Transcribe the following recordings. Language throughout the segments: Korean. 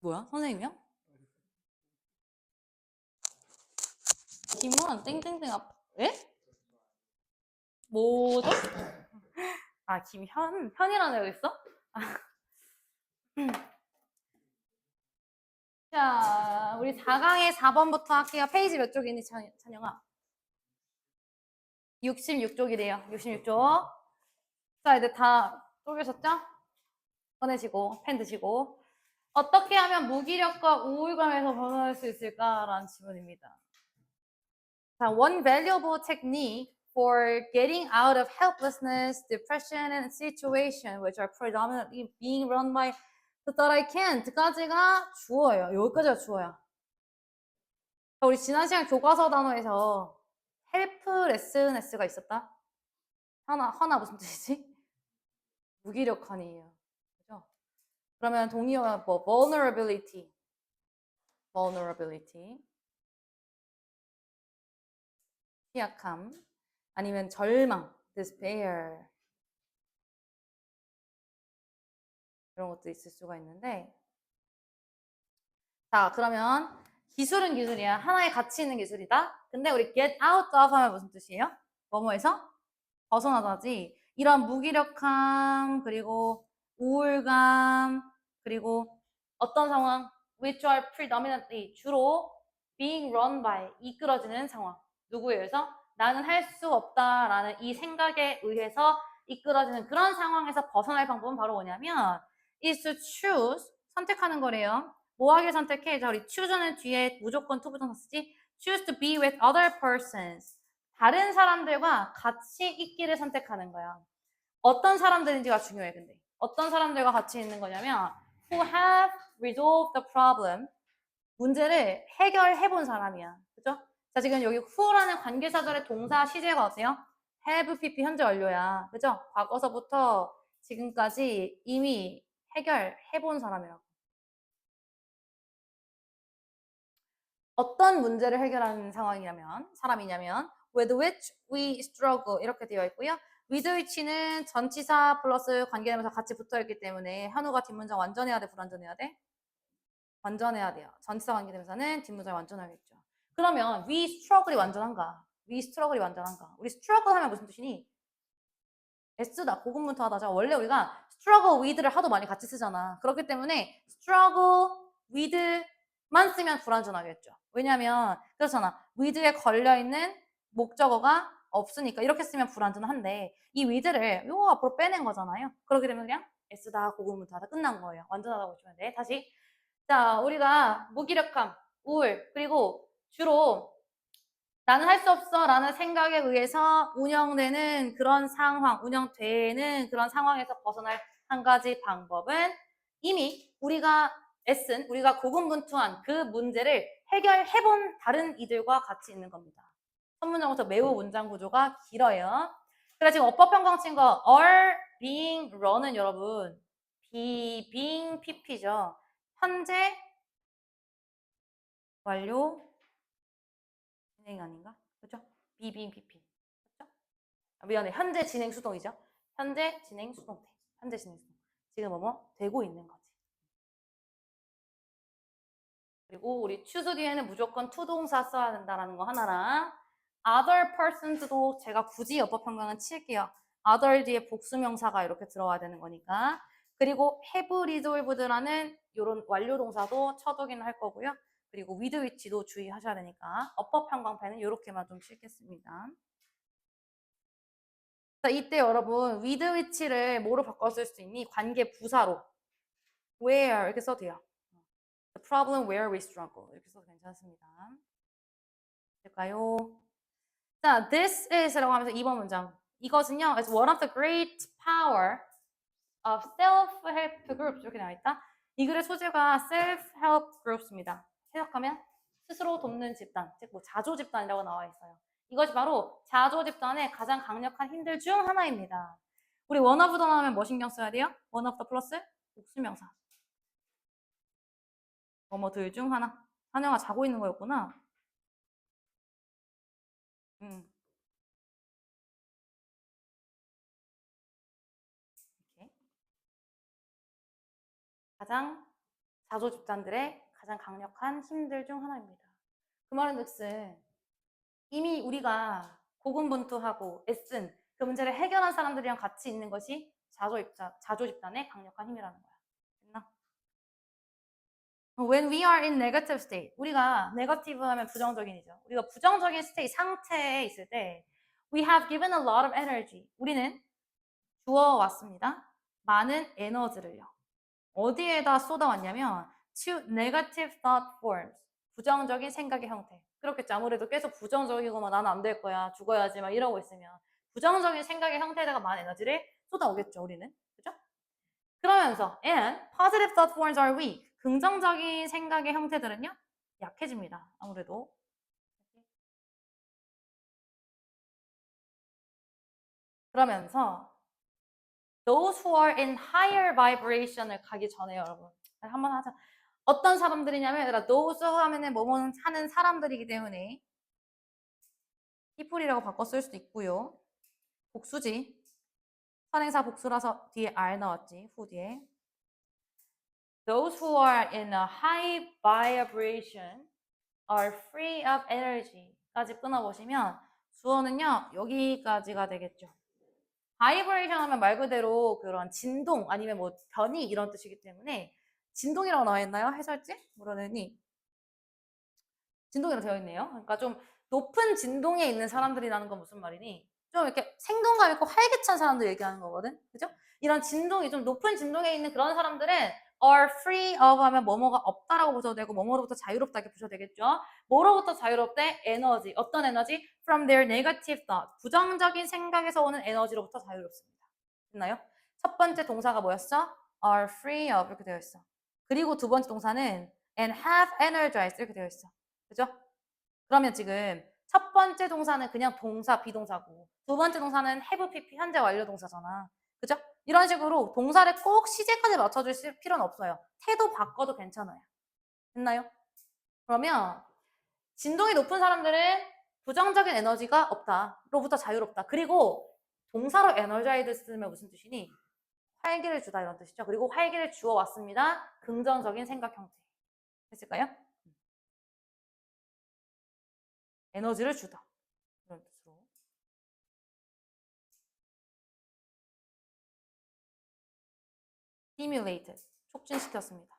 뭐야? 선생님이야? 김원 땡땡땡 에? 뭐죠? 아, 현이라는 애가 있어? 자, 우리 4강의 4번부터 할게요. 페이지 몇 쪽이니, 찬영아? 66쪽이래요. 66쪽. 자, 이제 다 쪼개셨죠? 꺼내시고, 펜 드시고. 어떻게 하면 무기력과 우울감에서 벗어날 수 있을까라는 질문입니다. 자, one valuable technique for getting out of helplessness, depression, and situation which are predominantly being run by the thought I can't까지가 주어예요. 여기까지가 주어야. 우리 지난 시간 교과서 단어에서 helplessness가 있었다. 하나 무슨 뜻이지? 무기력한이에요. 그죠? 그러면 동의어가 뭐 vulnerability, 취약함, 아니면 절망, despair 이런 것도 있을 수가 있는데, 자, 그러면 기술은 기술이야. 하나의 가치 있는 기술이다. 근데 우리 get out of 하면 무슨 뜻이에요? 뭐뭐에서 벗어나다지. 이런 무기력함, 그리고 우울감, 그리고 어떤 상황, which are predominantly, 주로 being run by, 이끌어지는 상황. 누구에 의해서? 나는 할 수 없다라는 이 생각에 의해서 이끌어지는 그런 상황에서 벗어날 방법은 바로 뭐냐면 is to choose, 선택하는 거래요. 뭐 하길 선택해? 자, 우리 choose는 뒤에 무조건 to 부정사 쓰지? choose to be with other persons. 다른 사람들과 같이 있기를 선택하는 거야. 어떤 사람들인지가 중요해, 근데. 어떤 사람들과 같이 있는 거냐면 who have resolved the problem. 문제를 해결해 본 사람이야. 그죠? 자, 지금 여기 who라는 관계사절의 동사 시제가 어때요? have, pp, 현재 완료야. 그죠? 과거서부터 지금까지 이미 해결해 본 사람이라고. 어떤 문제를 해결하는 사람이냐면 with which we struggle 이렇게 되어 있고요. with which는 전치사 플러스 관계대명사 같이 붙어있기 때문에 한우가 뒷문장 완전해야 돼, 불완전해야 돼? 완전해야 돼요. 전치사 관계대명사는 뒷문장 완전하겠죠. 그러면 we struggle이 완전한가? we struggle이 완전한가? 우리 struggle 하면 무슨 뜻이니? S다, 고급문자하다. 원래 우리가 struggle with를 하도 많이 같이 쓰잖아. 그렇기 때문에 struggle with만 쓰면 불완전하겠죠. 왜냐면 그렇잖아. with에 걸려있는 목적어가 없으니까 이렇게 쓰면 불완전한데 이 with를 요 앞으로 빼낸 거잖아요. 그렇게 되면 그냥 S다, 고급문자하다 끝난 거예요. 완전하다고 보시면 돼. 다시. 자, 우리가 무기력함, 우울, 그리고 주로 나는 할 수 없어 라는 생각에 의해서 운영되는 그런 상황에서 벗어날 한 가지 방법은 이미 우리가 우리가 고군분투한 그 문제를 해결해본 다른 이들과 같이 있는 겁니다. 첫 문장부터 매우 문장 구조가 길어요. 그래서 지금 어법형광 친 거 are being run은 여러분 being pp죠. 현재 완료 진행 아닌가? 그죠? being pp. 그죠? 미안해. 현재 진행 수동이죠. 현재 진행 수동태. 현재 진행 수동. 지금 뭐뭐 되고 있는 거지. 그리고 우리 choose 뒤에는 무조건 to 동사 써야 된다라는 거 하나랑 other persons도 제가 굳이 어법형광은 칠게요. other 뒤에 복수명사가 이렇게 들어와야 되는 거니까. 그리고 have resolved라는 이런 완료 동사도 쳐두기는 할 거고요. 그리고 with which도 주의하셔야 되니까 어법형광펜은 이렇게만 좀 칠겠습니다. 자, 이때 여러분 with which를 뭐로 바꿔 쓸 수 있니? 관계 부사로 where 이렇게 써도 돼요. The problem where we struggle 이렇게 써도 괜찮습니다. 될까요? 자, this is라고 하면서 2번 문장. 이것은요, it's one of the great power of self-help groups 이렇게 나와 있다. 이 글의 소재가 self-help groups입니다. 해석하면 스스로 돕는 집단, 즉 뭐 자조 집단이라고 나와 있어요. 이것이 바로 자조 집단의 가장 강력한 힘들 중 하나입니다. 우리 one of the 나오면 뭐 신경 써야 돼요? one of the 플러스 복수명사. 뭐들 중 하나. 한영아 자고 있는 거였구나. 이렇게. 가장 자조 집단들의 가장 강력한 힘들 중 하나입니다. 그 말인즉슨 이미 우리가 고군분투하고 애쓴 그 문제를 해결한 사람들이랑 같이 있는 것이 자조 집단의 강력한 힘이라는 거야. 됐나? When we are in negative state, 우리가 네거티브 하면 부정적인이죠. 우리가 부정적인 스테이트 상태에 있을 때 we have given a lot of energy. 우리는 주어왔습니다. 많은 에너지를요. 어디에다 쏟아왔냐면 to negative thought forms. 부정적인 생각의 형태. 그렇겠죠. 아무래도 계속 부정적이고 막 나는 안 될 거야. 죽어야지 막 이러고 있으면 부정적인 생각의 형태에다가 많은 에너지를 쏟아오겠죠. 우리는. 그죠? 그러면서 and positive thought forms are weak. 긍정적인 생각의 형태들은요. 약해집니다. 아무래도. 그러면서 those who are in higher vibration을 가기 전에 여러분 한번 하자. 어떤 사람들이냐면 얘들아 those 하면은 뭐뭐 하는 사람들이기 때문에 people이라고 바꿔 쓸 수도 있고요. 복수지. 선행사 복수라서 뒤에 R 나왔지. 후 뒤에. Those who are in a high vibration are free of energy 까지 끊어보시면 주어는요. 여기까지가 되겠죠. 바이브레이션 하면 말 그대로 그런 진동 아니면 뭐 변이 이런 뜻이기 때문에 진동이라고 나와 있나요? 해설지? 뭐라느니? 진동이라고 되어 있네요. 그러니까 좀 높은 진동에 있는 사람들이라는 건 무슨 말이니? 좀 이렇게 생동감 있고 활기찬 사람들 얘기하는 거거든. 그죠? 이런 진동이 좀 높은 진동에 있는 그런 사람들은 are free of 하면 뭐뭐가 없다라고 보셔도 되고 뭐뭐로부터 자유롭다 이렇게 보셔도 되겠죠. 뭐로부터 자유롭대? 에너지. 어떤 에너지? From their negative thought. 부정적인 생각에서 오는 에너지로부터 자유롭습니다. 됐나요? 첫 번째 동사가 뭐였어? are free of 이렇게 되어 있어. 그리고 두 번째 동사는 and have energized 이렇게 되어 있어. 그죠? 그러면 지금 첫 번째 동사는 그냥 동사, 비동사고 두 번째 동사는 have pp 현재 완료 동사잖아. 그죠? 이런 식으로 동사를 꼭 시제까지 맞춰줄 필요는 없어요. 태도 바꿔도 괜찮아요. 됐나요? 그러면 진동이 높은 사람들은 부정적인 에너지가 없다. 로부터 자유롭다. 그리고 동사로 에너자이드 쓰면 무슨 뜻이니? 활기를 주다 이런 뜻이죠. 그리고 활기를 주어 왔습니다. 긍정적인 생각 형태. 됐을까요? 에너지를 주다. 이런 뜻으로. stimulated. 촉진시켰습니다.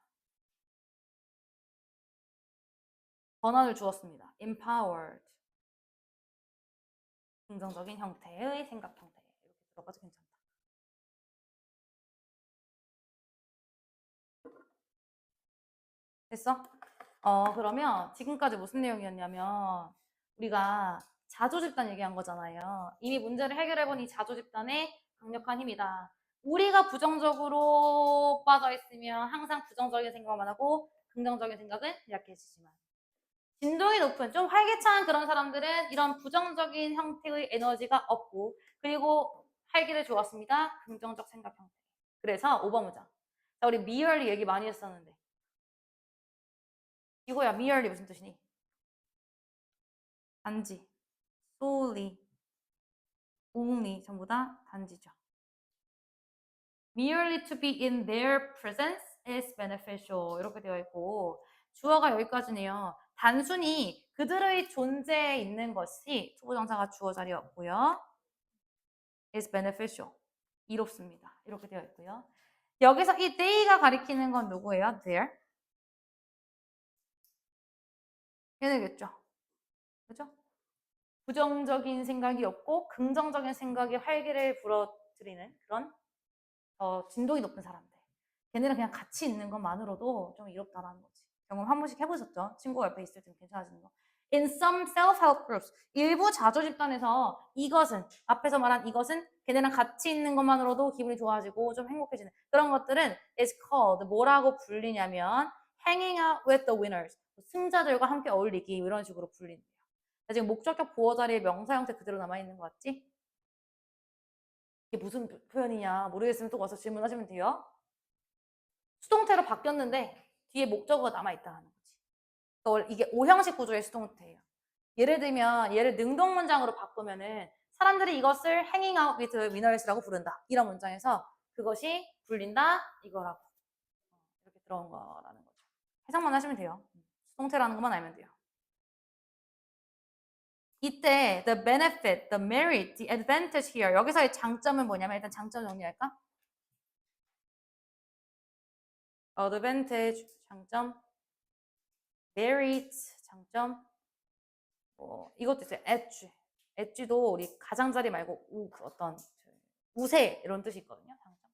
권한을 주었습니다. empowered. 긍정적인 형태의 생각 형태. 이렇게 들어가도 괜찮다. 됐어? 그러면 지금까지 무슨 내용이었냐면 우리가 자조집단 얘기한 거잖아요. 이미 문제를 해결해본 이 자조집단의 강력한 힘이다. 우리가 부정적으로 빠져있으면 항상 부정적인 생각만 하고 긍정적인 생각은 약해지지만 진동이 높은 좀 활기찬 그런 사람들은 이런 부정적인 형태의 에너지가 없고 그리고 활기를 주었습니다. 긍정적 생각 형태. 그래서 5번 문장. 자, 우리 merely 얘기 많이 했었는데 이거야. merely 무슨 뜻이니? 단지, solely, only 전부 다 단지죠. merely to be in their presence is beneficial 이렇게 되어 있고 주어가 여기까지네요. 단순히 그들의 존재에 있는 것이 투부정사가 주어 자리였고요. is beneficial 이롭습니다. 이렇게 되어 있고요. 여기서 이 they가 가리키는 건 누구예요? their 얘네겠죠. 그죠? 부정적인 생각이 없고 긍정적인 생각이 활기를 불어들이는 그런 진동이 높은 사람들. 걔네랑 그냥 같이 있는 것만으로도 좀 이롭다라는 거지. 경험 한 번씩 해보셨죠? 친구가 옆에 있을 때 괜찮아지는 거. In some self-help groups, 일부 자조 집단에서 이것은 앞에서 말한 이것은 걔네랑 같이 있는 것만으로도 기분이 좋아지고 좀 행복해지는 그런 것들은 is called 뭐라고 불리냐면 hanging out with the winners 승자들과 함께 어울리기 이런 식으로 불린대요. 지금 목적격 보어 자리에 명사 형태 그대로 남아있는 거 같지? 이게 무슨 표현이냐 모르겠으면 또 와서 질문하시면 돼요. 수동태로 바뀌었는데 뒤에 목적어가 남아있다는 거지. 그러니까 이게 오형식 구조의 수동태예요. 예를 들면 얘를 능동 문장으로 바꾸면은 사람들이 이것을 hanging out with winners라고 부른다. 이런 문장에서 그것이 불린다 이거라고 이렇게 들어온 거라는 거죠. 해석만 하시면 돼요. 수동태라는 것만 알면 돼요. 이때 the benefit, the merit, the advantage here 여기서의 장점은 뭐냐면 일단 장점 정리할까? advantage 장점, merit 장점, 이것도 있어요. edge도 우리 가장자리 말고 어떤 우세 이런 뜻이 있거든요. 장점.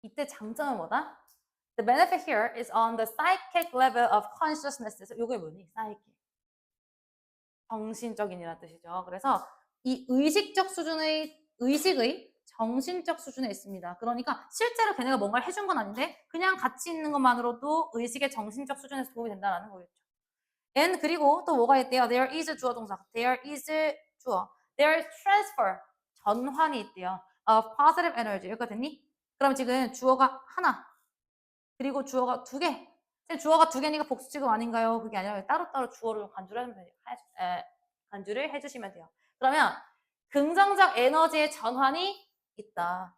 이때 장점은 뭐다? The benefit here is on the psychic level of consciousness. 이게 뭐니? psychic. 정신적인이라는 뜻이죠. 그래서 이 의식적 수준의 의식의 정신적 수준에 있습니다. 그러니까 실제로 걔네가 뭔가를 해준 건 아닌데 그냥 같이 있는 것만으로도 의식의 정신적 수준에서 도움이 된다는 거겠죠. and 그리고 또 뭐가 있대요? There is 주어 동사. There is 주어. There is transfer. 전환이 있대요. Of positive energy. 여기까지 됐니? 그럼 지금 주어가 하나 그리고 주어가 두 개. 주어가 두 개니까 복수지금 아닌가요? 그게 아니라 따로따로 주어를 간주를 해주시면 돼요. 그러면 긍정적 에너지의 전환이 있다.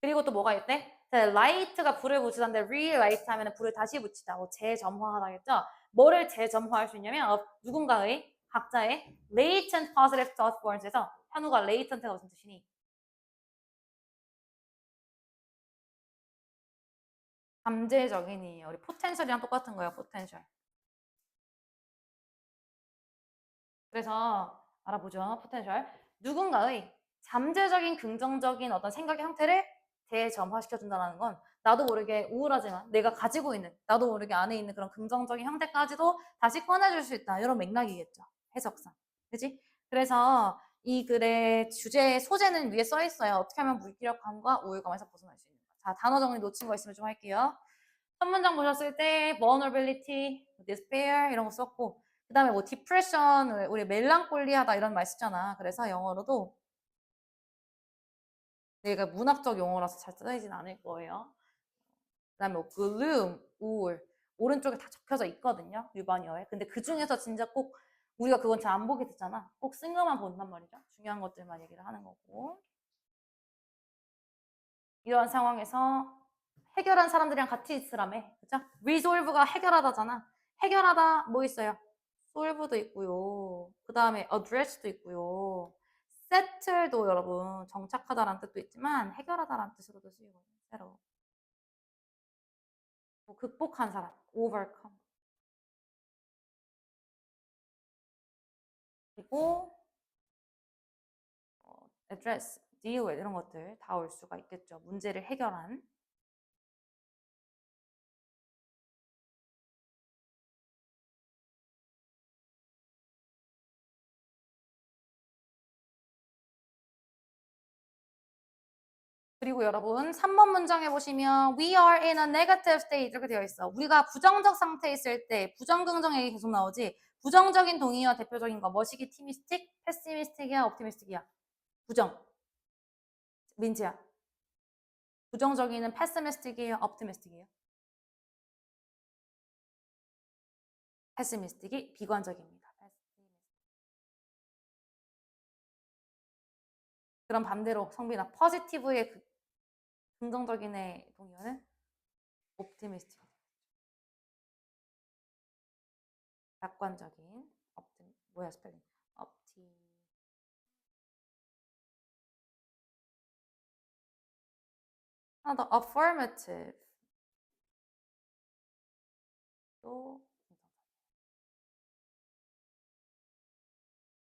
그리고 또 뭐가 있대? light가 불을 붙이던데 relight 하면 불을 다시 붙이다. 재점화하다겠죠? 뭐를 재점화할 수 있냐면 누군가의 각자의 latent positive thought forms에서 현우가 latent가 무슨 뜻이니? 잠재적인이에요. 우리 포텐셜이랑 똑같은 거예요. 포텐셜. 그래서 알아보죠. 포텐셜. 누군가의 잠재적인 긍정적인 어떤 생각의 형태를 재점화시켜준다는 건 나도 모르게 우울하지만 내가 가지고 있는 나도 모르게 안에 있는 그런 긍정적인 형태까지도 다시 꺼내줄 수 있다. 이런 맥락이겠죠. 해석상. 그지? 그래서 이 글의 주제의 소재는 위에 써 있어요. 어떻게 하면 무기력함과 우울감에서 벗어날 수 있는가. 자, 단어 정리 놓친 거 있으면 좀 할게요. 첫 문장 보셨을 때 vulnerability, despair 이런 거 썼고 그 다음에 뭐 depression, 우리 멜랑콜리하다 이런 말 쓰잖아. 그래서 영어로도 내가 문학적 용어라서 잘 쓰이진 않을 거예요. 그 다음에 뭐 gloom, 우울 오른쪽에 다 적혀져 있거든요. 유반어에. 근데 그 중에서 진짜 꼭 우리가 그건 잘 안 보게 되잖아. 꼭 쓴 것만 본단 말이죠. 중요한 것들만 얘기를 하는 거고. 이러한 상황에서 해결한 사람들이랑 같이 있으라며. 그죠? resolve가 해결하다잖아. 해결하다 뭐 있어요? solve도 있고요. 그 다음에 address도 있고요. settle도 여러분 정착하다라는 뜻도 있지만 해결하다라는 뜻으로도 쓰이거든요. 새로. 뭐 극복한 사람, overcome. 그리고 address, deal with 이런 것들 다 올 수가 있겠죠. 문제를 해결한. 그리고 여러분 3번 문장에 보시면 we are in a negative state 이렇게 되어 있어. 우리가 부정적 상태에 있을 때 부정긍정이 계속 나오지. 부정적인 동의어 대표적인 거 뭐시기? 티미스틱, 패시미스틱이야, 옵티미스틱이야? 부정. 민지야. 부정적인은 패시미스틱이에요, 옵티미스틱이에요? 패시미스틱이 비관적입니다. 그럼 반대로 성빈아 포지티브의 긍정적인의 동의어는 옵티미스틱. 낙관적인 뭐야 스펠링? 하나 더 affirmative 또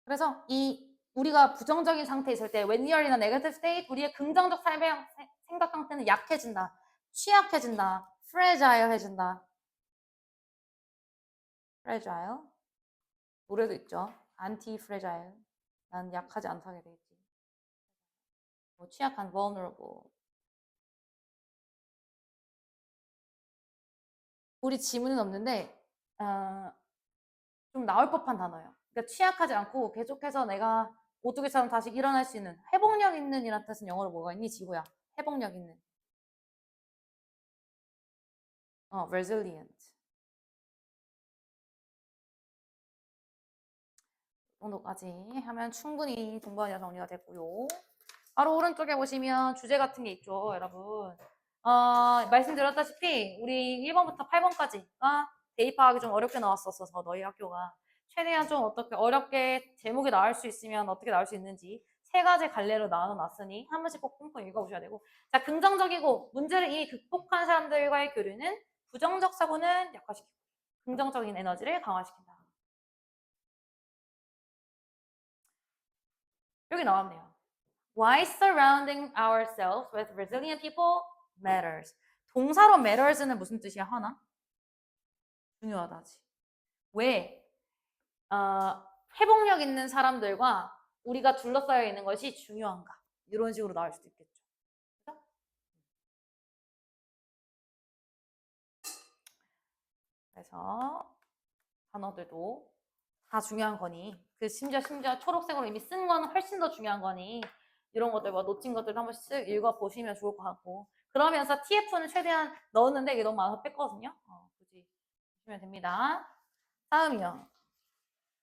그래서 이 우리가 부정적인 상태에 있을 때 when we are in a negative state 우리의 긍정적 삶의 생각 형태는 약해진다, 취약해진다, fragile해진다. fragile 노래도 있죠. anti-fragile 난 약하지 않다게 돼 있지. 뭐 취약한 vulnerable. 우리 지문은 없는데 좀 나올 법한 단어예요. 그러니까 취약하지 않고 계속해서 내가 오뚜기처럼 다시 일어날 수 있는 회복력 있는 이란 뜻은 영어로 뭐가 있니? 지구야. 회복력 있는. resilient. 이 정도까지 하면 충분히 동반이와 정리가 됐고요. 바로 오른쪽에 보시면 주제 같은 게 있죠, 여러분. 말씀드렸다시피 우리 1번부터 8번까지가 대입하기 좀 어렵게 나왔었어서 너희 학교가 최대한 좀 어떻게 어렵게 제목이 나올 수 있으면 어떻게 나올 수 있는지 세 가지 갈래로 나눠놨으니 한 번씩 꼭 꼼꼼히 읽어보셔야 되고, 자, 긍정적이고 문제를 이미 극복한 사람들과의 교류는 부정적 사고는 약화시키고 긍정적인 에너지를 강화시킨다. 여기 나왔네요. Why surrounding ourselves with resilient people matters. 동사로 matters는 무슨 뜻이야, 하나? 중요하다지. 왜? 회복력 있는 사람들과 우리가 둘러싸여 있는 것이 중요한가? 이런 식으로 나올 수도 있겠죠. 그렇죠? 그래서 단어들도 다 중요한 거니, 그 심지어 초록색으로 이미 쓴 건 훨씬 더 중요한 거니, 이런 것들, 놓친 것들 한 번씩 읽어보시면 좋을 것 같고, 그러면서 TF는 최대한 넣었는데 이게 너무 많아서 뺐거든요. 굳이 보시면 됩니다. 다음이요.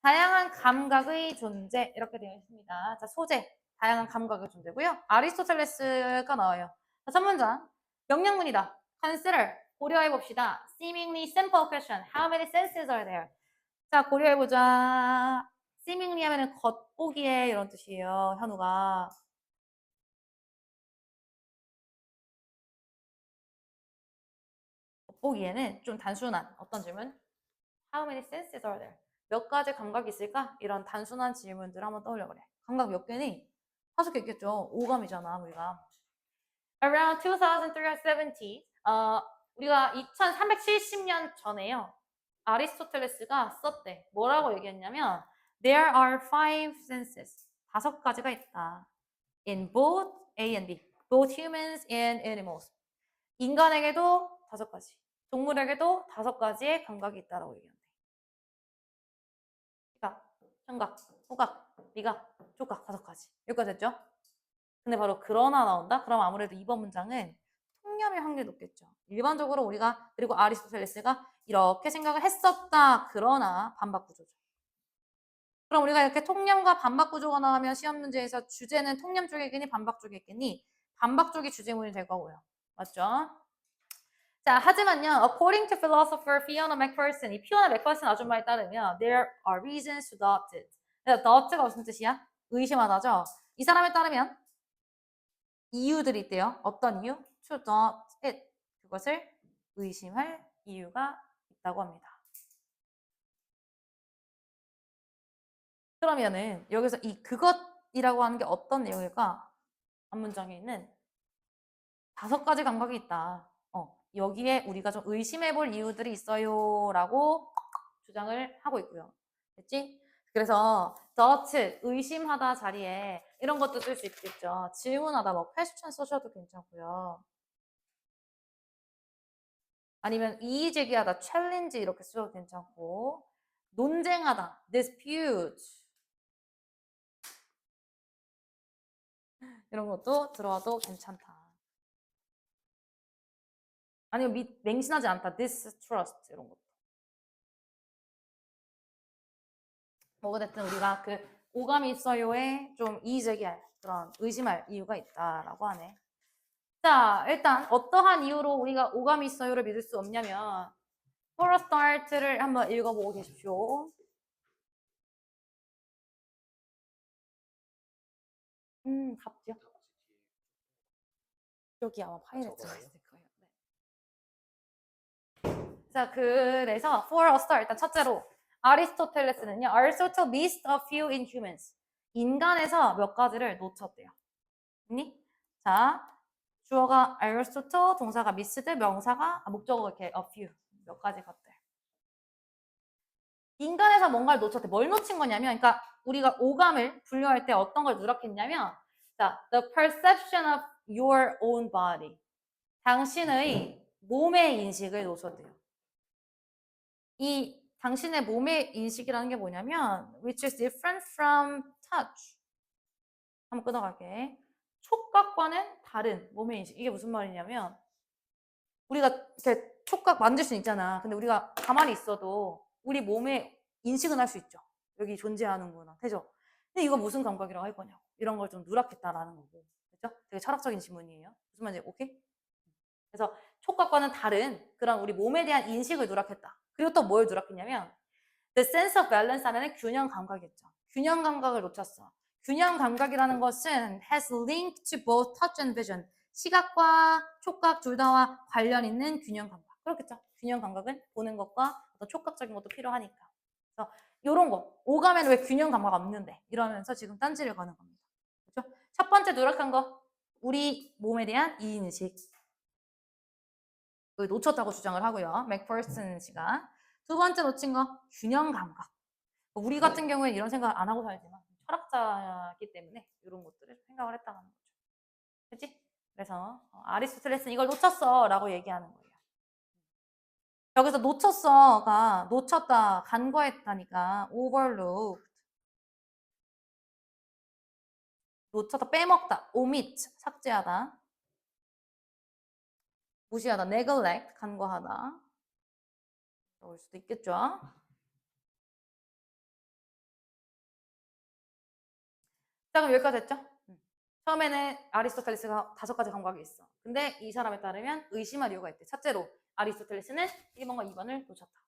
다양한 감각의 존재, 이렇게 되어 있습니다. 자, 소재, 다양한 감각의 존재고요. 아리스토텔레스가 나와요. 자, 첫 문장, 명령문이다. Consider, 고려해봅시다. Seemingly simple question, how many senses are there? 자, 고려해보자. seemingly 하면은 겉보기에 이런 뜻이에요, 현우가. 겉보기에는 좀 단순한 어떤 질문? How many senses are there? 몇 가지 감각이 있을까? 이런 단순한 질문들을 한번 떠올려 보래. 감각 몇 개니? 5개 있겠죠. 오감이잖아, 우리가. Around 2370, 우리가 2370년 전에요. 아리스토텔레스가 썼대. 뭐라고 얘기했냐면 There are 5 senses. 5가지가 있다. In both A and B. Both humans and animals. 인간에게도 5가지. 동물에게도 5가지의 감각이 있다라고 얘기한대. 시각, 청각, 후각, 미각, 촉각 5가지. 여기까지 됐죠? 근데 바로 그러나 나온다? 그럼 아무래도 이번 문장은 통념일 확률이 높겠죠. 일반적으로 우리가, 그리고 아리스토텔레스가 이렇게 생각을 했었다. 그러나 반박 구조죠. 그럼 우리가 이렇게 통념과 반박 구조가 나오면 시험 문제에서 주제는 통념 쪽에 있겠니? 반박 쪽에 있겠니? 반박 쪽이 주제문이 될 거고요. 맞죠? 자, 하지만요, according to philosopher Fiona McPherson, 이 피오나 맥퍼슨 아줌마에 따르면 there are reasons to doubt it. doubt가 무슨 뜻이야? 의심하다죠. 이 사람에 따르면 이유들이 있대요. 어떤 이유? To doubt it. 그것을 의심할 이유가 있다고 합니다. 그러면은 여기서 이 그것이라고 하는 게 어떤 내용일까? 한 문장에 있는 5가지 감각이 있다. 여기에 우리가 좀 의심해 볼 이유들이 있어요. 라고 주장을 하고 있고요. 됐지? 그래서 doubt, 의심하다 자리에 이런 것도 쓸 수 있겠죠. 질문하다, question 써셔도 괜찮고요. 아니면 이의 제기하다, challenge 이렇게 써도 괜찮고, 논쟁하다, dispute 이런 것도 들어와도 괜찮다. 아니면 맹신하지 않다, distrust 이런 것도. 뭐가 됐든 우리가 그 오감이 있어요에 좀 이의 제기할 그런 의심할 이유가 있다라고 하네. 자, 일단 어떠한 이유로 우리가 오감이 있어요를 믿을 수 없냐면 For a start를 한번 읽어보고 계십시오. 갑죠. 여기 아마 파일에 들어있을 거예요. 네. 자, 그래서 for a start 일단 첫째로 아리스토텔레스는요. Aristotle missed a few in humans. 인간에서 몇 가지를 놓쳤대요. 니? 자, 주어가 Aristotle, 동사가 missed, 명사가 목적어가 이렇게 a few 몇 가지 것들. 인간에서 뭔가를 놓쳤대. 뭘 놓친 거냐면, 그러니까 우리가 오감을 분류할 때 어떤 걸 누락했냐면, 자, the perception of your own body. 당신의 몸의 인식을 놓쳤대요. 이 당신의 몸의 인식이라는 게 뭐냐면, which is different from touch. 한번 끊어갈게. 촉각과는 다른 몸의 인식. 이게 무슨 말이냐면, 우리가 이렇게 촉각 만질 수 있잖아. 근데 우리가 가만히 있어도 우리 몸에 인식은 할 수 있죠. 여기 존재하는구나. 되죠? 근데 이거 무슨 감각이라고 할 거냐고. 이런 걸 좀 누락했다라는 거고. 그죠? 되게 철학적인 질문이에요. 무슨 말인지 오케이? 그래서 촉각과는 다른 그런 우리 몸에 대한 인식을 누락했다. 그리고 또 뭘 누락했냐면 the sense of balance 하면은 균형 감각이었죠. 균형 감각을 놓쳤어. 균형 감각이라는 것은 has linked to both touch and vision. 시각과 촉각 둘 다와 관련 있는 균형 감각. 그렇겠죠. 균형 감각은 보는 것과 어떤 촉각적인 것도 필요하니까. 그래서 이런 거. 오감에는 왜 균형 감각 없는데? 이러면서 지금 딴지를 거는 겁니다. 그렇죠? 첫 번째 누락한 거. 우리 몸에 대한 이인식. 놓쳤다고 주장을 하고요. 맥퍼슨 씨가. 두 번째 놓친 거. 균형 감각. 우리 같은 경우에는 이런 생각 안 하고 살지만 철학자이기 때문에 이런 것들을 생각을 했다는 거죠. 그치? 그래서 아리스토텔레스는 이걸 놓쳤어 라고 얘기하는 거예요. 여기서 놓쳤어가 놓쳤다, 간과했다니까 overlooked. 놓쳤다, 빼먹다, omit, 삭제하다. 무시하다, neglect, 간과하다. 그럴 수도 있겠죠. 자, 그럼 여기까지 됐죠? 처음에는 아리스토텔레스가 5가지 감각이 있어. 근데 이 사람에 따르면 의심할 이유가 있대. 첫째로 아리스토텔레스는 1번과 2번을 놓쳤다.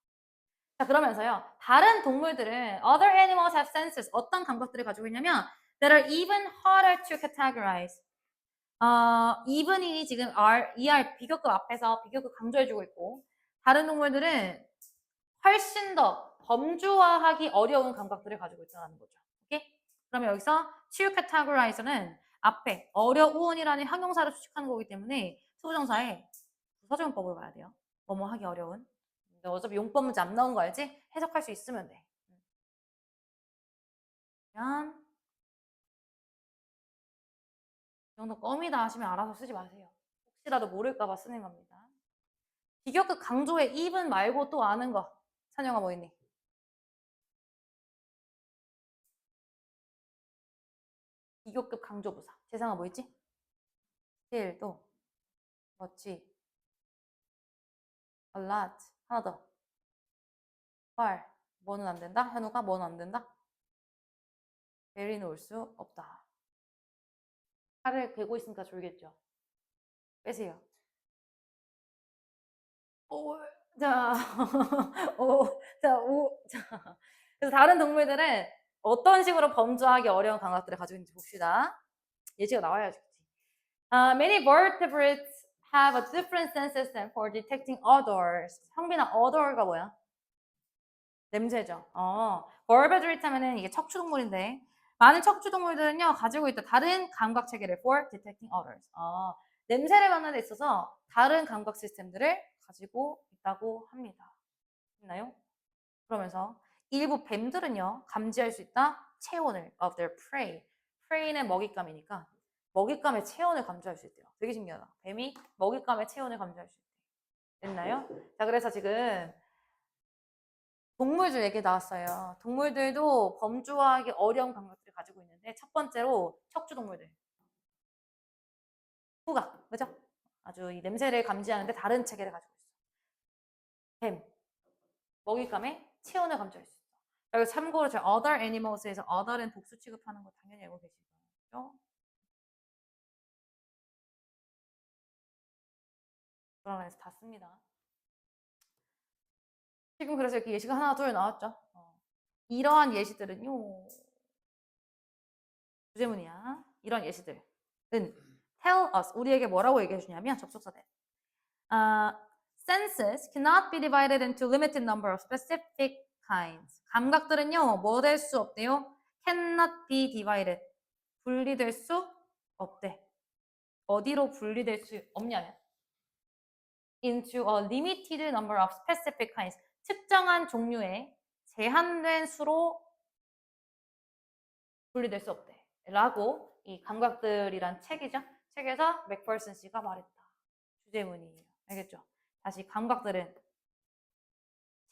자, 그러면서요. 다른 동물들은 other animals have senses. 어떤 감각들을 가지고 있냐면 that are even harder to categorize. even이 지금 ER 비교급 앞에서 비교급 강조해주고 있고 다른 동물들은 훨씬 더 범주화하기 어려운 감각들을 가지고 있다는 거죠. 오케이? 그러면 여기서 to categorize는 앞에 어려운이라는 형용사를 수식하는 거기 때문에 수부정사에 부사적용법을 봐야 돼요. 뭐뭐 하기 어려운. 근데 어차피 용법 문제 안 나온 거 알지? 해석할 수 있으면 돼. 그러면 이 정도 껌이다 하시면 알아서 쓰지 마세요. 혹시라도 모를까봐 쓰는 겁니다. 비교급 강조의 even 말고 또 아는 거. 찬영아 뭐 있니? 비교급 강조부사. 재상아 뭐 있지? still, 또 much, a lot, 하나 더. far, 뭐는 안 된다? 현우가 뭐는 안 된다? very는 올 수 없다. 팔을 괴고 있으니까 졸겠죠? 빼세요. 오, 자, 자. 그래서 다른 동물들은 어떤 식으로 범주하기 어려운 감각들을 가지고 있는지 봅시다. 예시가 나와야지. Many vertebrates have a different sense system for detecting odors. 형빈아, odor가 뭐야? 냄새죠. vertebrate 하면은 이게 척추동물인데 많은 척추동물들은요 가지고 있다 다른 감각 체계를 for detecting odors. 냄새를 맡는 데 있어서 다른 감각 시스템들을 가지고 있다고 합니다. 있나요? 그러면서 일부 뱀들은요 감지할 수 있다 체온을 of their prey. prey는 먹잇감이니까 먹잇감의 체온을 감지할 수 있대요. 되게 신기하다. 뱀이 먹잇감의 체온을 감지할 수 있대요. 됐나요? 자, 그래서 지금 동물들 얘기 나왔어요. 동물들도 범주화하기 어려운 감각들을 가지고 있는데 첫 번째로 척추동물들. 후각, 그죠? 아주 이 냄새를 감지하는데 다른 체계를 가지고 있어. 뱀, 먹잇감의 체온을 감지할 수 있어. 여기 참고로 저 other animals에서 other는 복수 취급하는 거 당연히 알고 계시죠? 그러면서 다 씁니다. 지금 그래서 이렇게 예시가 하나 둘 나왔죠. 이러한 예시들은요. 주제문이야. 이런 예시들은 tell us 우리에게 뭐라고 얘기해 주냐면 접속사대. Senses cannot be divided into limited number of specific kinds. 감각들은요, 뭐 될 수 없대요? Cannot be divided. 분리될 수 없대. 어디로 분리될 수 없냐면 into a limited number of specific kinds. 특정한 종류의 제한된 수로 분리될 수 없대. 라고 이 감각들이란 책이죠. 책에서 맥퍼슨 씨가 말했다. 주제문이에요. 알겠죠? 다시 감각들은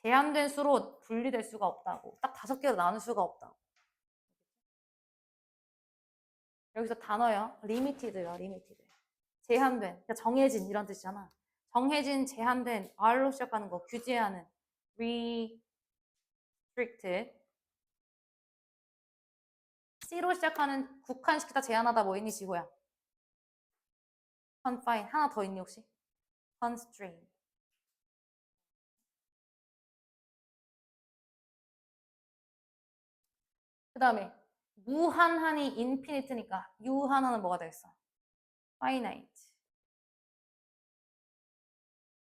제한된 수로 분리될 수가 없다고. 딱 5개로 나눌 수가 없다고. 여기서 단어요. limited요. limited. 제한된. 그러니까 정해진 이런 뜻이잖아. 정해진, 제한된, R로 시작하는 거. 규제하는. restricted. C로 시작하는 국한시키다, 제한하다 뭐 있니, 지호야? confine. 하나 더 있니, 혹시? constraint. 그 다음에 무한한이 infinite니까 유한한은 뭐가 되겠어? finite.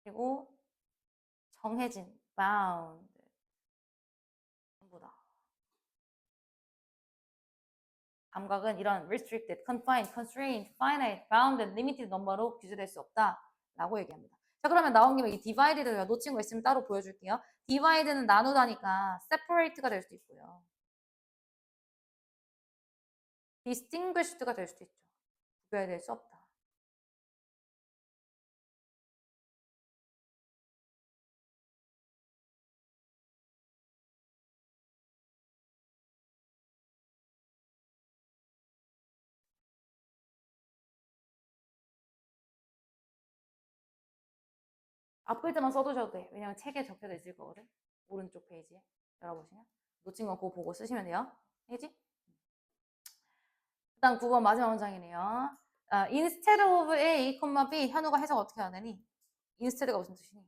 그리고 정해진 bound. 전부 다. 감각은 이런 restricted, confined, constrained, finite, bounded, limited number로 규제될 수 없다라고 얘기합니다. 자, 그러면 나온 김에 이 divided를 놓친 거 있으면 따로 보여줄게요. divide는 나누다니까 separate가 될 수도 있고요. distinguished가 될 수도 있죠. 구별될 수 없다. 앞 글자만 써두셔도 돼. 왜냐면 책에 적혀져 있을 거거든. 오른쪽 페이지에 열어보시면 놓친 거 그거 보고 쓰시면 돼요. 알겠지? 일단 9번 마지막 문장이네요. instead of A, B 현우가 해석 어떻게 하느니? instead가 무슨 뜻이니?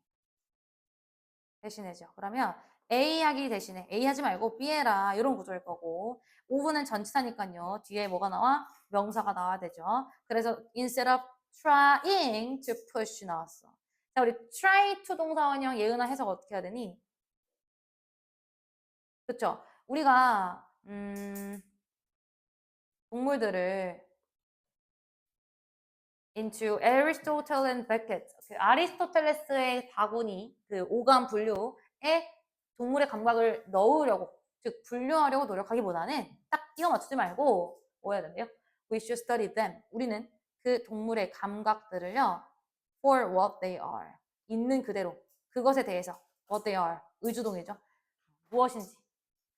대신해죠. 그러면 A 하기 대신에 A 하지 말고 B 해라 이런 구조일 거고 of는 전치사니까요. 뒤에 뭐가 나와? 명사가 나와야 되죠. 그래서 instead of trying to push 나왔어. 자, 우리 try to 동사원형 예은아 해석 어떻게 해야 되니? 그쵸? 우리가 동물들을 into Aristotle and Beckett. 그 아리스토텔레스의 바구니, 그 오감 분류에 동물의 감각을 넣으려고, 즉 분류하려고 노력하기보다는 딱 끼워 맞추지 말고 뭐 해야 된대요? We should study them. 우리는 그 동물의 감각들을요, for what they are. 있는 그대로, 그것에 대해서 what they are. 의주동이죠. 무엇인지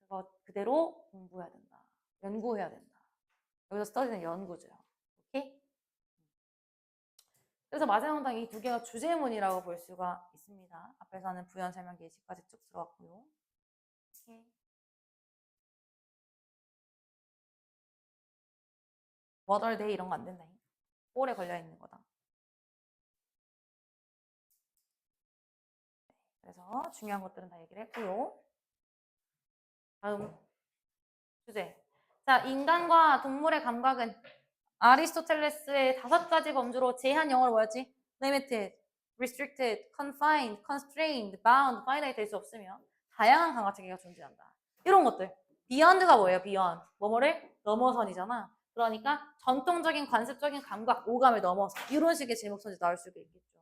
그것 그대로 공부해야 된다. 연구해야 된다. 여기서 study는 연구죠. 오케이? 그래서 마지막 문장 이 두 개가 주제문이라고 볼 수가 있습니다. 앞에서는 부연 설명 예시까지 쭉 들어왔고요. 이렇게. What are they 이런 거 안 된다. 볼에 걸려 있는 거다. 그래서 중요한 것들은 다 얘기를 했고요. 다음 주제. 자, 인간과 동물의 감각은 아리스토텔레스의 5가지 범주로 제한 영어로 뭐였지? limited, restricted, confined, constrained, bound, finite 될 수 없으며 다양한 감각 체계가 존재한다. 이런 것들. beyond가 뭐예요? beyond. 뭐뭐를 넘어선이잖아. 그러니까 전통적인 관습적인 감각, 오감을 넘어서 이런 식의 제목선지 나올 수가 있겠죠.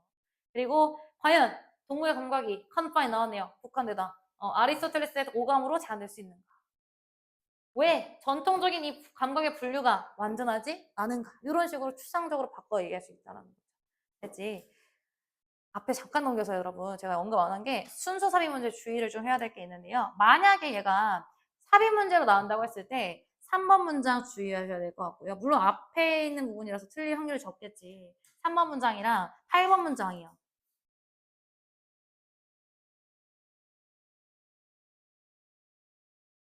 그리고 과연 동물의 감각이 confined 나왔네요. 국한되다. 아리스토텔레스의 오감으로 제한될 수 있는가? 왜 전통적인 이 감각의 분류가 완전하지 않은가? 이런 식으로 추상적으로 바꿔 얘기할 수 있다는 거죠. 됐지? 앞에 잠깐 넘겨서 여러분 제가 언급 안 한 게 순서 삽입 문제 주의를 좀 해야 될 게 있는데요. 만약에 얘가 삽입 문제로 나온다고 했을 때 3번 문장 주의하셔야 될 것 같고요. 물론 앞에 있는 부분이라서 틀릴 확률이 적겠지. 3번 문장이랑 8번 문장이요.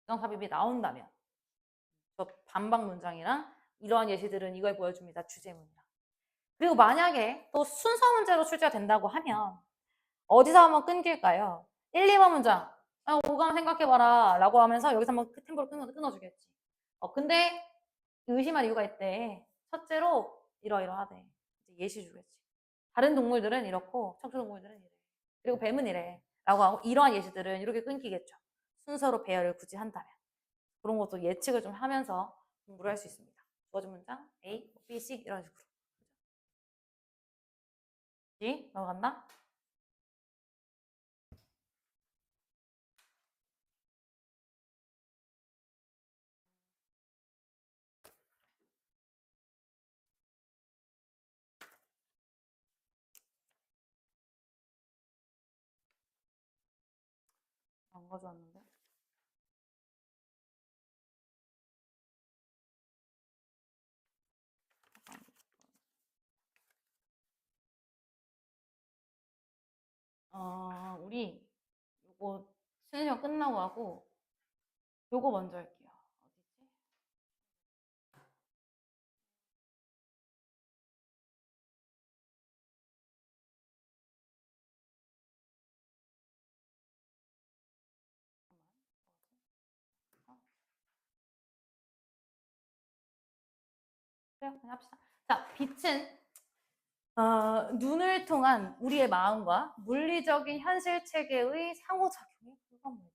부정 삽입이 나온다면 저 반박 문장이랑 이러한 예시들은 이걸 보여줍니다. 주제문이랑. 그리고 만약에 또 순서 문제로 출제가 된다고 하면 어디서 한번 끊길까요? 1, 2번 문장. 오감 생각해봐라 라고 하면서 여기서 한번 템포를 끊어주겠지. 근데 의심할 이유가 있대. 첫째로 이러이러하대. 예시 주겠지. 다른 동물들은 이렇고 척추동물들은 이래. 그리고 뱀은 이래. 라고 하고 이러한 예시들은 이렇게 끊기겠죠. 순서로 배열을 굳이 한다면. 그런 것도 예측을 좀 하면서 공부를 할 수 있습니다. 주어진 문장 A, B, C 이런 식으로. 넘어간다? 안 가져왔는데? 우리 요거 수능 시간 끝나고 하고 요거 먼저 할게요. 어디지? 그래요, 그냥 합시다. 자, 빛은 눈을 통한 우리의 마음과 물리적인 현실 체계의 상호작용이 불가합니다.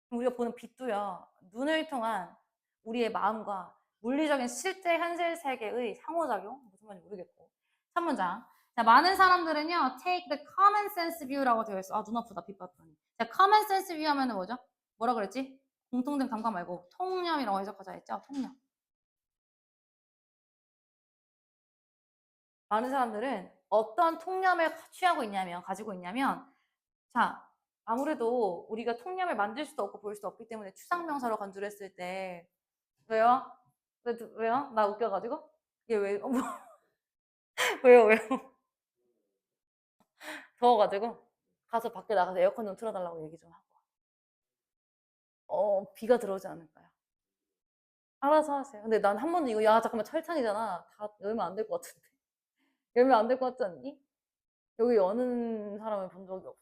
우리가 보는 빛도요, 눈을 통한 우리의 마음과 물리적인 실제 현실 세계의 상호작용? 무슨 말인지 모르겠고. 3문장. 자, 많은 사람들은요, take the common sense view라고 되어 있어. 아, 눈 아프다, 빛 봤더니. 자, common sense view 하면은 뭐죠? 뭐라 그랬지? 공통된 감각 말고 통념이라고 해석하자 했죠? 통념. 많은 사람들은 어떤 통념을 가지고 있냐면, 자, 아무래도 우리가 통념을 만들 수도 없고 볼 수도 없기 때문에 추상명사로 간주를 했을 때, 왜요? 왜요? 나 웃겨가지고? 이게 왜, 뭐, 왜요? 더워가지고? 가서 밖에 나가서 에어컨 좀 틀어달라고 얘기 좀 하고. 비가 들어오지 않을까요? 알아서 하세요. 근데 난 한 번도 이거, 야, 잠깐만, 철창이잖아. 다 열면 안 될 것 같은데. 열면 안 될 것 같지 않니? 여기 여는 사람을 본 적이 없어.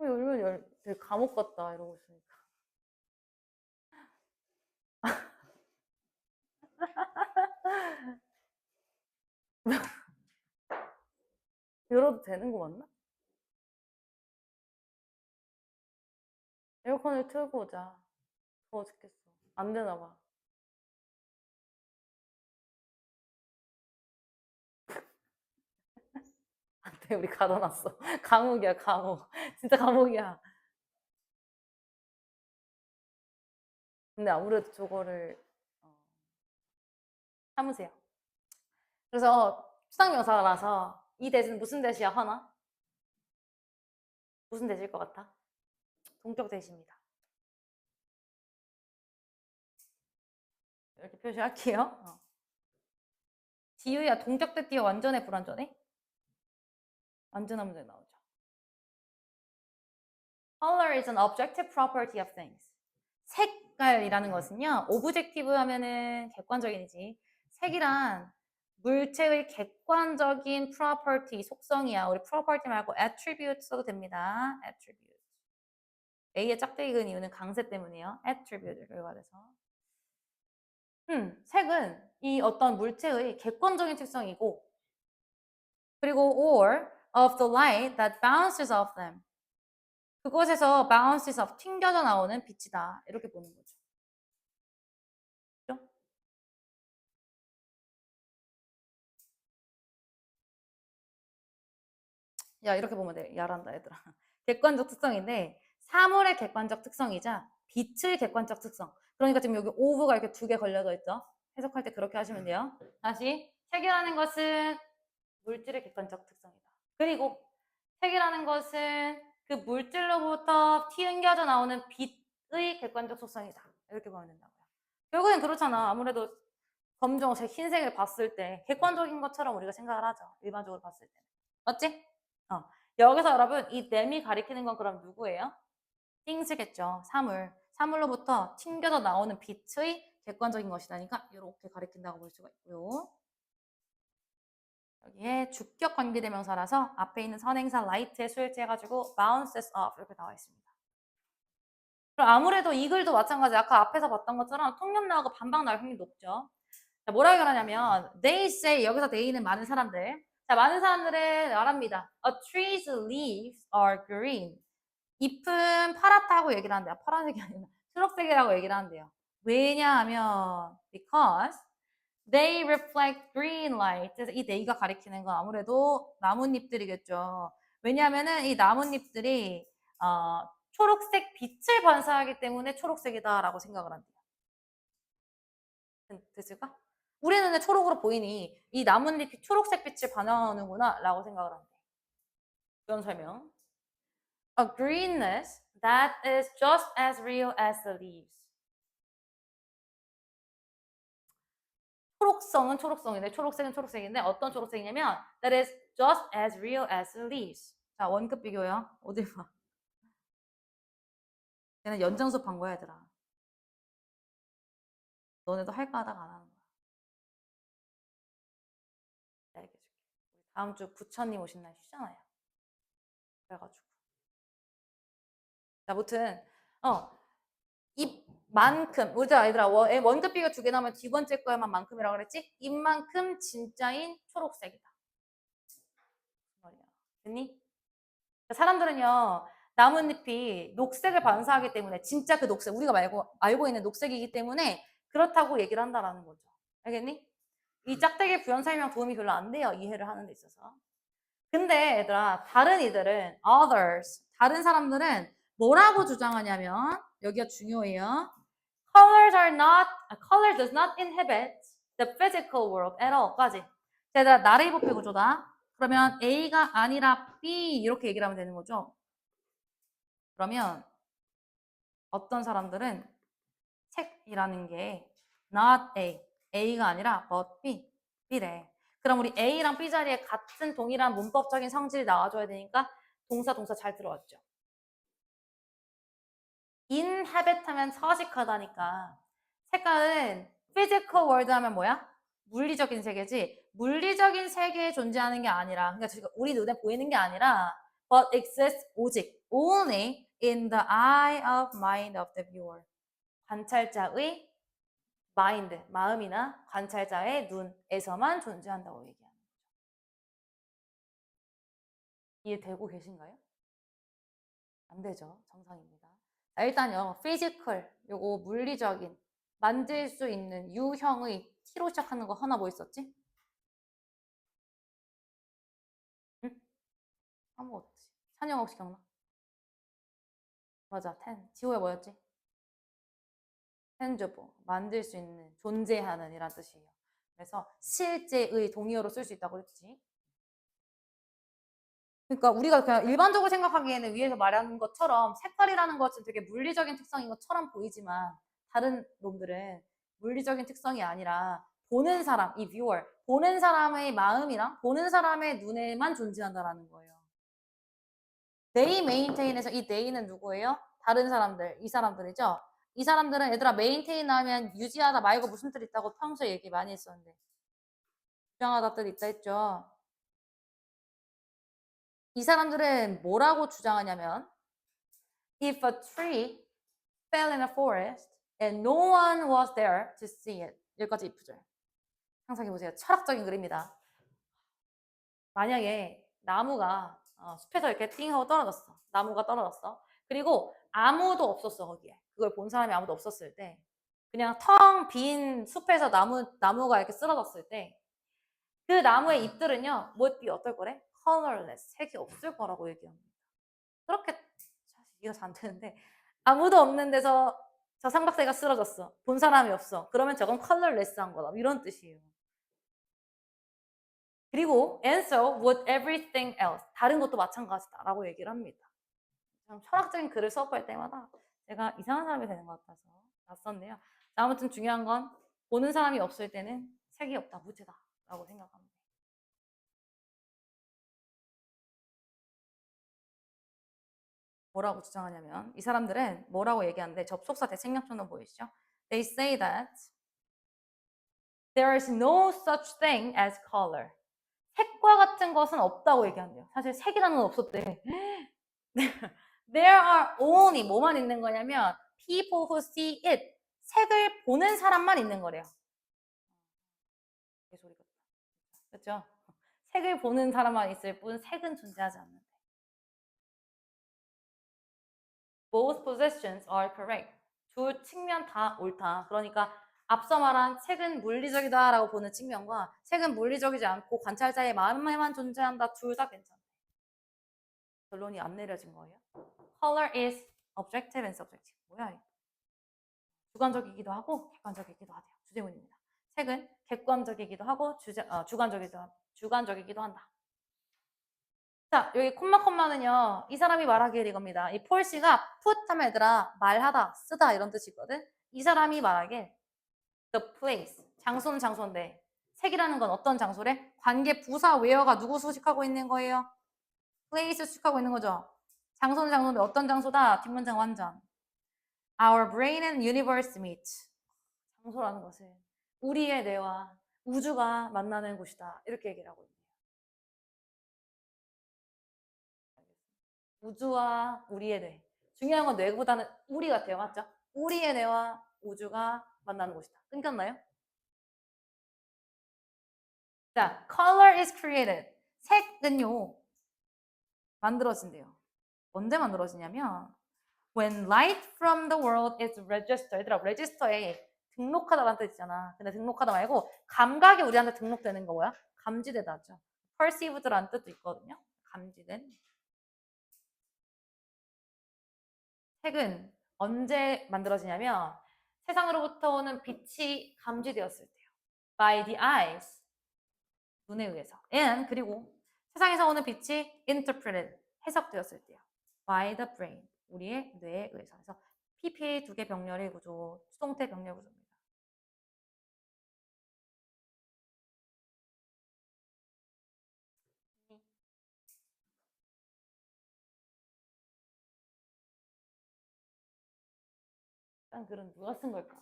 열면 되게 감옥 같다, 이러고 있으니까. 열어도 되는 거 맞나? 에어컨을 틀고 오자. 더워 죽겠어. 안 되나 봐. 안 돼, 우리 가둬놨어. 감옥이야, 감옥. 진짜 감옥이야. 근데 아무래도 저거를 참으세요. 그래서 추상명사라서 이 대신 무슨 대시야, 하나? 무슨 대시일 것 같아? 동격 대시입니다. 이렇게 표시할게요. 지우야, 동격 대 띄어 완전해, 불완전해? 완전한 문제 나오죠. Color is an objective property of things. 색깔이라는 것은요, 오브젝티브 하면은 객관적인이지. 색이란 물체의 객관적인 property, 속성이야. 우리 property 말고 attribute 써도 됩니다. attribute. A의 짝대기 그은 이유는 강세 때문이에요. attribute를 결과돼서. 색은 이 어떤 물체의 객관적인 특성이고, 그리고 or of the light that bounces off them. 그곳에서 bounces off, 튕겨져 나오는 빛이다. 이렇게 보는 거죠. 그죠? 야, 이렇게 보면 돼. 야란다, 얘들아. 객관적 특성인데, 사물의 객관적 특성이자 빛의 객관적 특성. 그러니까 지금 여기 of가 이렇게 두 개 걸려져 있죠? 해석할 때 그렇게 하시면 돼요. 다시, 색이라는 것은 물질의 객관적 특성이다. 그리고 색이라는 것은 그 물질로부터 튕겨져 나오는 빛의 객관적 속성이다. 이렇게 보면 된다고요. 결국엔 그렇잖아. 아무래도 검정색, 흰색을 봤을 때 객관적인 것처럼 우리가 생각을 하죠. 일반적으로 봤을 때. 맞지? 여기서 여러분 이 댐이 가리키는 건 그럼 누구예요? things겠죠. 사물. 사물로부터 튕겨져 나오는 빛의 객관적인 것이라니까 이렇게 가리킨다고 볼 수가 있고요. 여기에 주격 관계대명사라서 앞에 있는 선행사 light에 수일치해가지고 bounces off 이렇게 나와 있습니다. 그럼 아무래도 이 글도 마찬가지. 아까 앞에서 봤던 것처럼 통념 나오고 반박 나올 확률이 높죠. 자, 뭐라고 말하냐면 they say, 여기서 they는 많은 사람들. 자, 많은 사람들은 말합니다. A tree's leaves are green. 잎은 파랗다고 얘기를 하는데요. 파란색이 아니라 초록색이라고 얘기를 하는데요. 왜냐하면 because they reflect green light. 그래서 이 they가 가리키는 건 아무래도 나뭇잎들이겠죠. 왜냐하면은 이 나뭇잎들이 초록색 빛을 반사하기 때문에 초록색이다라고 생각을 한대요. 됐을까? 우리 눈에 초록으로 보이니 이 나뭇잎이 초록색 빛을 반영하는구나 라고 생각을 한대. 이런 설명. A greenness that is just as real as the leaves. 초록성은 초록성인데 초록색은 초록색인데 어떤 초록색이냐면 that is just as real as the leaves. 자, 원급 비교요. 어딜 봐. 얘는 연장 수업 한 거야, 얘들아. 너네도 할까 하다가 안 하는 거야. 내가 얘기해줄게. 우리 다음 주 부처님 오신 날 쉬잖아요. 그래가지고. 아무튼 이 만큼. 우리가 얘들아 원급비가 두 개 나오면 두 번째 거에만 만큼이라고 그랬지? 이만큼 진짜인 초록색이다. 됐니? 사람들은요, 나뭇잎이 녹색을 반사하기 때문에 진짜 그 녹색, 우리가 알고 있는 녹색이기 때문에 그렇다고 얘기를 한다라는 거죠. 알겠니? 이 짝대기 부연 설명 도움이 별로 안 돼요. 이해를 하는 데 있어서. 근데 얘들아, 다른 이들은 others, 다른 사람들은 뭐라고 주장하냐면 여기가 중요해요. Color does not inhibit the physical world at all.까지. 얘들아, 나를 부피 구조다. 그러면 A가 아니라 B 이렇게 얘기를 하면 되는 거죠. 그러면 어떤 사람들은 색이라는 게 not A, A가 아니라 but B, B래. 그럼 우리 A랑 B 자리에 같은 동일한 문법적인 성질이 나와줘야 되니까 동사 잘 들어왔죠. inhabit 하면 서식하다니까 색깔은 physical world 하면 뭐야? 물리적인 세계지. 물리적인 세계에 존재하는 게 아니라 그러니까 우리 눈에 보이는 게 아니라 but exists 오직 only in the eye of mind of the viewer. 관찰자의 마인드, 마음이나 관찰자의 눈에서만 존재한다고 얘기하는 거죠. 이해되고 계신가요? 안 되죠. 정상입니다. 자, 일단요. physical, 요거 물리적인, 만질 수 있는 유형의 T로 시작하는 거 하나 뭐 있었지? 응? 아무것도 없지. 찬영 혹시 기억나? 맞아, 지호야 뭐였지? tangible, 만질 수 있는, 존재하는 이란 뜻이에요. 그래서 실제의 동의어로 쓸 수 있다고 했지. 그러니까 우리가 그냥 일반적으로 생각하기에는 위에서 말하는 것처럼 색깔이라는 것은 되게 물리적인 특성인 것처럼 보이지만 다른 놈들은 물리적인 특성이 아니라 보는 사람, 이 viewer, 보는 사람의 마음이랑 보는 사람의 눈에만 존재한다라는 거예요. they maintain에서 이 they는 누구예요? 다른 사람들, 이 사람들이죠? 이 사람들은 얘들아 maintain 하면 유지하다 말고 무슨 뜻 있다고 평소에 얘기 많이 했었는데 주장하다 뜻 있다 했죠? 이 사람들은 뭐라고 주장하냐면 If a tree fell in a forest and no one was there to see it. 여기까지 이쁘죠? 상상해보세요. 철학적인 글입니다. 만약에 나무가 숲에서 이렇게 띵 하고 떨어졌어. 나무가 떨어졌어. 그리고 아무도 없었어 거기에. 그걸 본 사람이 아무도 없었을 때 그냥 텅 빈 숲에서 나무가 이렇게 쓰러졌을 때 그 나무의 잎들은요 would be 어떨 거래? colorless. 색이 없을 거라고 얘기합니다. 그렇게 사실 이해가 잘 안 되는데 아무도 없는 데서 저 삼각대가 쓰러졌어. 본 사람이 없어. 그러면 저건 컬러레스한 거다. 이런 뜻이에요. 그리고 and so would everything else. 다른 것도 마찬가지다라고 얘기를 합니다. 참 철학적인 글을 수업할 때마다 제가 이상한 사람이 되는 것 같아서 낯섰네요. 아무튼 중요한 건 보는 사람이 없을 때는 색이 없다, 무죄다라고 생각합니다. 뭐라고 주장하냐면 이 사람들은 뭐라고 얘기하는데 접속사 대생략조는 보이시죠? They say that there is no such thing as color. 색과 같은 것은 없다고 얘기한대요. 사실 색이라는 건 없었대. There are only 뭐만 있는 거냐면 people who see it. 색을 보는 사람만 있는 거래요. 개소리 같다. 그렇죠? 색을 보는 사람만 있을 뿐 색은 존재하지 않는데. Both positions are correct. 두 측면 다 옳다. 그러니까 앞서 말한 색은 물리적이다라고 보는 측면과 색은 물리적이지 않고 관찰자의 마음에만 존재한다. 둘 다 괜찮다. 결론이 안 내려진 거예요. Color is objective and subjective. 뭐야 이거? 주관적이기도 하고 객관적이기도 하대요. 주제문입니다. 색은 객관적이기도 하고 주관적이기도 한다. 자, 여기 콤마는요. 이 사람이 말하길 이겁니다. 이 폴 씨가 put 하면 얘들아 말하다, 쓰다 이런 뜻이거든. 이 사람이 말하길 the place, 장소는 장소인데 색이라는 건 어떤 장소래? 관계 부사 where가 누구 수식하고 있는 거예요? place 수식하고 있는 거죠. 장소는 장소인데 어떤 장소다? 뒷문장 완전. Our brain and universe meet. 장소라는 것은 우리의 뇌와 우주가 만나는 곳이다. 이렇게 얘기를 하고 있네요. 우주와 우리의 뇌. 중요한 건 뇌보다는 우리 같아요. 맞죠? 우리의 뇌와 우주가 만나는 곳이다. 끊겼나요? 자, color is created. 색은요, 만들어진대요. 언제 만들어지냐면 when light from the world is registered. 얘들아, register에 등록하다라는 뜻 있잖아. 근데 등록하다 말고 감각이 우리한테 등록되는 거 뭐야? 감지되다죠. perceived라는 뜻도 있거든요. 감지된. 색은 언제 만들어지냐면 세상으로부터 오는 빛이 감지되었을 때요. by the eyes. 눈에 의해서. and 그리고 세상에서 오는 빛이 interpreted. 해석되었을 때요. by the brain. 우리의 뇌에 의해서. 그래서 PPA 2개 병렬의 구조, 수동태 병렬 구조입니다. 일단 글은 누가 쓴 걸까?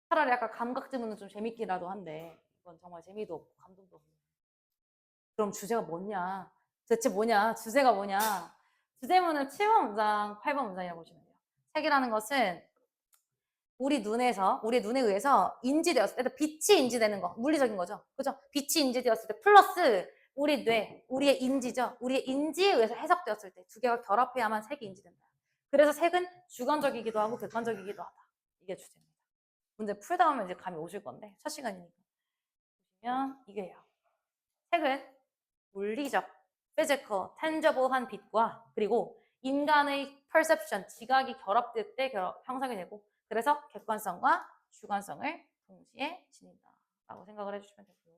차라리 약간 감각 지문은 좀 재밌기라도 한데 이건 정말 재미도 없고 감동도 없는. 그럼 주제가 뭐냐? 대체 뭐냐? 주제가 뭐냐? 주제문은 7번 문장, 8번 문장이라고 보시면 돼요. 색이라는 것은 우리 눈에 의해서 인지되었을 때, 빛이 인지되는 거, 물리적인 거죠. 그죠? 빛이 인지되었을 때, 플러스 우리 뇌, 우리의 인지죠. 우리의 인지에 의해서 해석되었을 때, 두 개가 결합해야만 색이 인지된다. 그래서 색은 주관적이기도 하고 객관적이기도 하다. 이게 주제입니다. 문제 풀다 보면 이제 감이 오실 건데, 첫 시간이니까. 보시면 이게요. 색은 물리적, physical, tangible한 빛과 그리고 인간의 perception, 지각이 결합될 때 형성이 되고 그래서 객관성과 주관성을 동시에 지닌다라고 생각을 해주시면 되고요.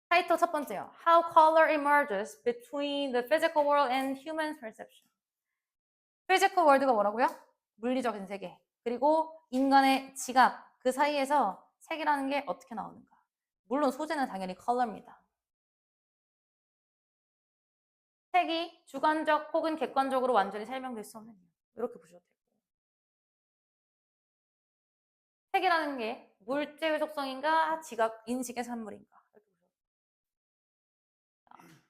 타이틀 첫 번째요. How color emerges between the physical world and human perception. physical world가 뭐라고요? 물리적인 세계. 그리고 인간의 지각, 그 사이에서 색이라는 게 어떻게 나오는가. 물론 소재는 당연히 컬러입니다. 색이 주관적 혹은 객관적으로 완전히 설명될 수 없는 이유. 이렇게 보셔도 되고. 색이라는 게 물질의 속성인가, 지각, 인식의 산물인가. 이렇게 보셔도 돼요.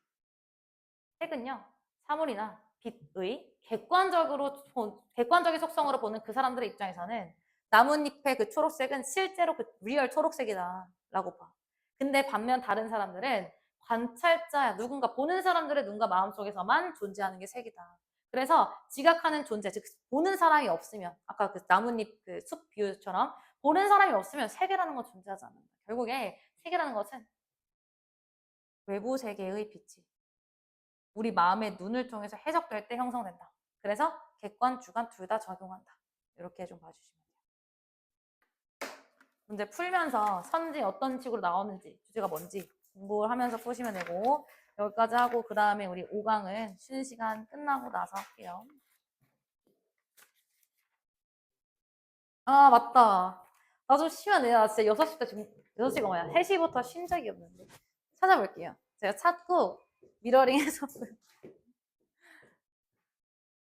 색은요, 사물이나 빛의 객관적인 속성으로 보는 그 사람들의 입장에서는 나뭇잎의 그 초록색은 실제로 그 리얼 초록색이다라고 봐. 근데 반면 다른 사람들은 관찰자야, 누군가 보는 사람들의 눈과 마음 속에서만 존재하는 게 색이다. 그래서 지각하는 존재, 즉 보는 사람이 없으면 아까 그 나뭇잎 그 숲 비유처럼 보는 사람이 없으면 색이라는 건 존재하지 않는다. 결국에 색이라는 것은 외부 세계의 빛이 우리 마음의 눈을 통해서 해석될 때 형성된다. 그래서 객관, 주관 둘 다 적용한다. 이렇게 좀 봐주시면 돼요. 문제 풀면서 선지 어떤 식으로 나오는지, 주제가 뭔지 공부를 하면서 푸시면 되고 여기까지 하고 그 다음에 우리 5강은 쉬는 시간 끝나고 나서 할게요. 아 맞다. 나 좀 쉬면 돼. 나 진짜 6시부터 지금 6시가 뭐야? 3시부터 쉰 적이 없는데 찾아볼게요. 제가 찾고 미러링해서